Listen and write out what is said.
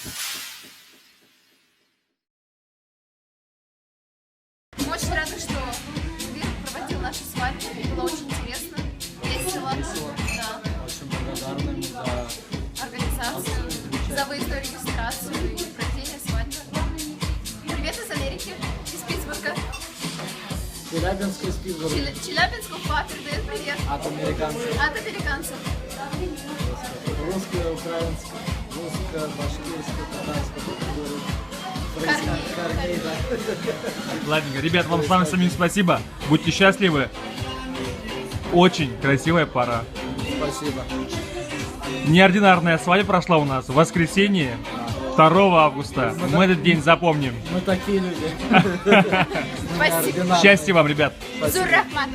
Мы очень рады, что Вик проводил нашу свадьбу. Было очень интересно, весело. Да. Очень благодарны ему за Организацию, за выездную регистрацию и проведение свадьбы. Привет из Америки, из Питтсбурга. Челябинск из Питтсбурга. Челябинску папа передает привет. От американцев. От американцев. Русское, украинское, русское, башкирское, татарское. Корней. Да. Ладненько, ребят, вам самим спасибо. Будьте счастливы. Очень красивая пара. Спасибо. Неординарная свадьба прошла у нас в воскресенье, 2 августа. Мы этот день запомним. Мы такие люди. Спасибо. Счастья вам, ребят. Зур Рахман.